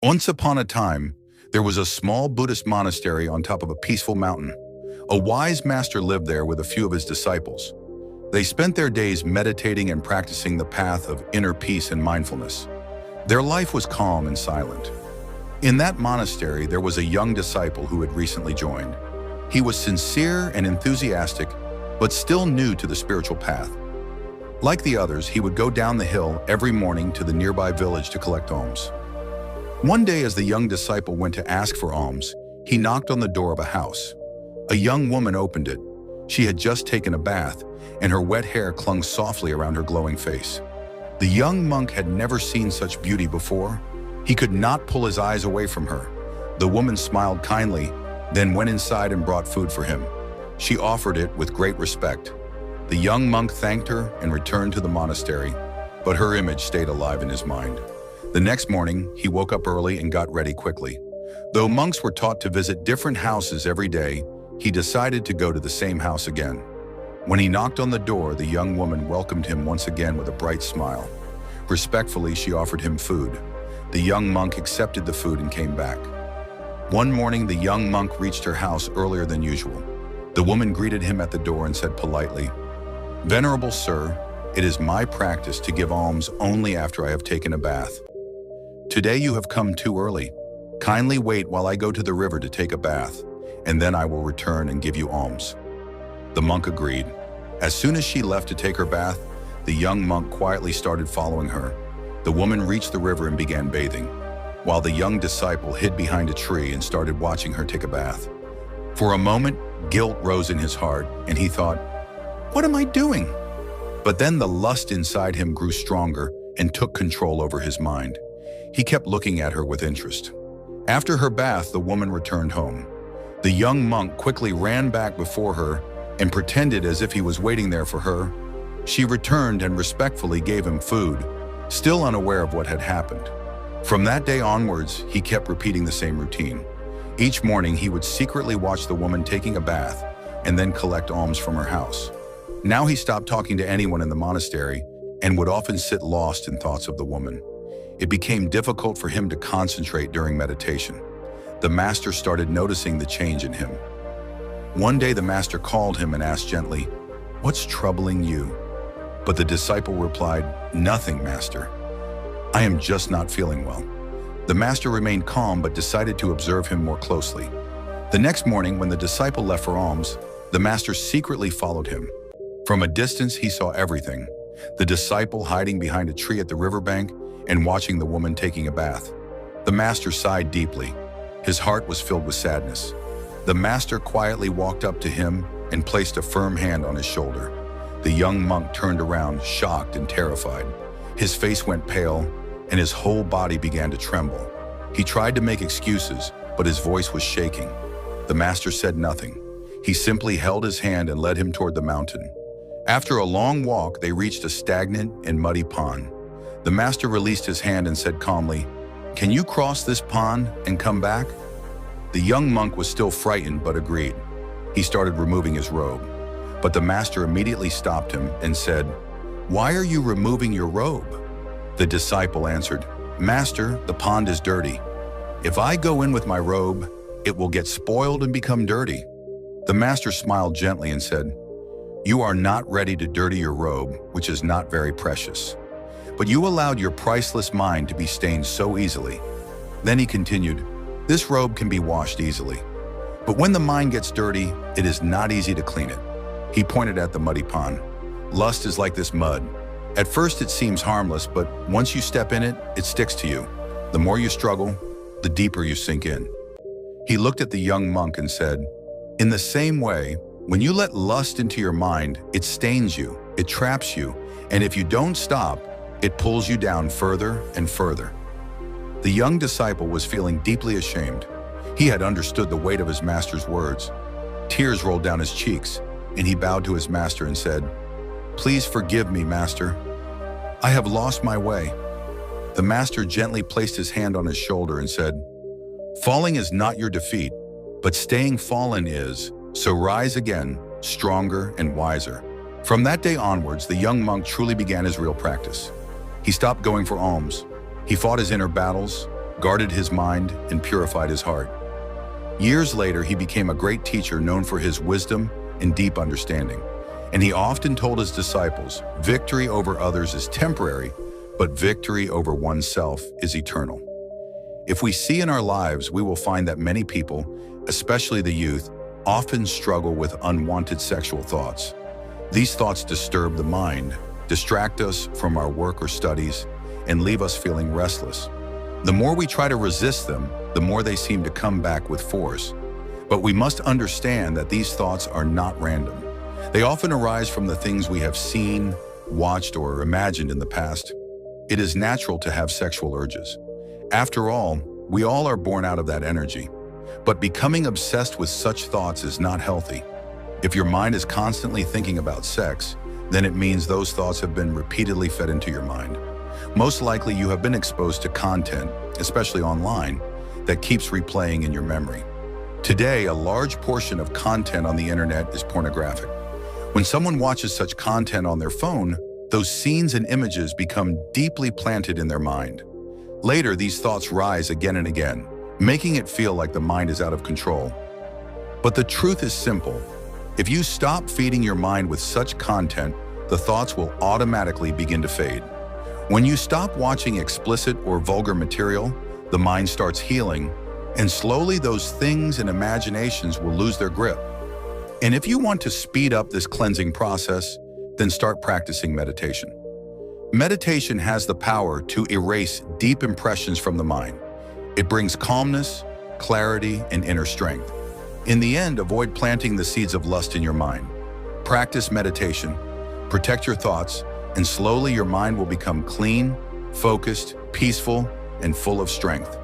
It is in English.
Once upon a time, there was a small Buddhist monastery on top of a peaceful mountain. A wise master lived there with a few of his disciples. They spent their days meditating and practicing the path of inner peace and mindfulness. Their life was calm and silent. In that monastery, there was a young disciple who had recently joined. He was sincere and enthusiastic, but still new to the spiritual path. Like the others, he would go down the hill every morning to the nearby village to collect alms. One day, as the young disciple went to ask for alms, he knocked on the door of a house. A young woman opened it. She had just taken a bath, and her wet hair clung softly around her glowing face. The young monk had never seen such beauty before. He could not pull his eyes away from her. The woman smiled kindly, then went inside and brought food for him. She offered it with great respect. The young monk thanked her and returned to the monastery, but her image stayed alive in his mind. The next morning, he woke up early and got ready quickly. Though monks were taught to visit different houses every day, he decided to go to the same house again. When he knocked on the door, the young woman welcomed him once again with a bright smile. Respectfully, she offered him food. The young monk accepted the food and came back. One morning, the young monk reached her house earlier than usual. The woman greeted him at the door and said politely, "Venerable sir, it is my practice to give alms only after I have taken a bath. Today you have come too early. Kindly wait while I go to the river to take a bath, and then I will return and give you alms." The monk agreed. As soon as she left to take her bath, the young monk quietly started following her. The woman reached the river and began bathing, while the young disciple hid behind a tree and started watching her take a bath. For a moment, guilt rose in his heart, and he thought, "What am I doing?" But then the lust inside him grew stronger and took control over his mind. He kept looking at her with interest. After her bath, the woman returned home. The young monk quickly ran back before her and pretended as if he was waiting there for her. She returned and respectfully gave him food, still unaware of what had happened. From that day onwards, he kept repeating the same routine. Each morning, he would secretly watch the woman taking a bath and then collect alms from her house. Now he stopped talking to anyone in the monastery and would often sit lost in thoughts of the woman. It became difficult for him to concentrate during meditation. The master started noticing the change in him. One day the master called him and asked gently, "What's troubling you?" But the disciple replied, "Nothing, master. I am just not feeling well." The master remained calm but decided to observe him more closely. The next morning, when the disciple left for alms, the master secretly followed him. From a distance, he saw everything: the disciple hiding behind a tree at the riverbank and watching the woman taking a bath. The master sighed deeply. His heart was filled with sadness. The master quietly walked up to him and placed a firm hand on his shoulder. The young monk turned around, shocked and terrified. His face went pale, and his whole body began to tremble. He tried to make excuses, but his voice was shaking. The master said nothing. He simply held his hand and led him toward the mountain. After a long walk, they reached a stagnant and muddy pond. The master released his hand and said calmly, "Can you cross this pond and come back?" The young monk was still frightened but agreed. He started removing his robe, but the master immediately stopped him and said, "Why are you removing your robe?" The disciple answered, "Master, the pond is dirty. If I go in with my robe, it will get spoiled and become dirty." The master smiled gently and said, "You are not ready to dirty your robe, which is not very precious. But you allowed your priceless mind to be stained so easily." Then he continued, "This robe can be washed easily. But when the mind gets dirty, it is not easy to clean it." He pointed at the muddy pond. "Lust is like this mud. At first it seems harmless, but once you step in it, it sticks to you. The more you struggle, the deeper you sink in." He looked at the young monk and said, "In the same way, when you let lust into your mind, it stains you, it traps you, and if you don't stop, it pulls you down further and further." The young disciple was feeling deeply ashamed. He had understood the weight of his master's words. Tears rolled down his cheeks, and he bowed to his master and said, "Please forgive me, master. I have lost my way." The master gently placed his hand on his shoulder and said, "Falling is not your defeat, but staying fallen is, so rise again, stronger and wiser." From that day onwards, the young monk truly began his real practice. He stopped going for alms. He fought his inner battles, guarded his mind, and purified his heart. Years later, he became a great teacher known for his wisdom and deep understanding. And he often told his disciples, victory over others is temporary, but victory over oneself is eternal. If we see in our lives, we will find that many people, especially the youth, often struggle with unwanted sexual thoughts. These thoughts disturb the mind, distract us from our work or studies, and leave us feeling restless. The more we try to resist them, the more they seem to come back with force. But we must understand that these thoughts are not random. They often arise from the things we have seen, watched, or imagined in the past. It is natural to have sexual urges. After all, we all are born out of that energy. But becoming obsessed with such thoughts is not healthy. If your mind is constantly thinking about sex, then it means those thoughts have been repeatedly fed into your mind. Most likely you have been exposed to content, especially online, that keeps replaying in your memory. Today, a large portion of content on the internet is pornographic. When someone watches such content on their phone, those scenes and images become deeply planted in their mind. Later, these thoughts rise again and again, making it feel like the mind is out of control. But the truth is simple. If you stop feeding your mind with such content, the thoughts will automatically begin to fade. When you stop watching explicit or vulgar material, the mind starts healing, and slowly those things and imaginations will lose their grip. And if you want to speed up this cleansing process, then start practicing meditation. Meditation has the power to erase deep impressions from the mind. It brings calmness, clarity, and inner strength. In the end, avoid planting the seeds of lust in your mind. Practice meditation, protect your thoughts, and slowly your mind will become clean, focused, peaceful, and full of strength.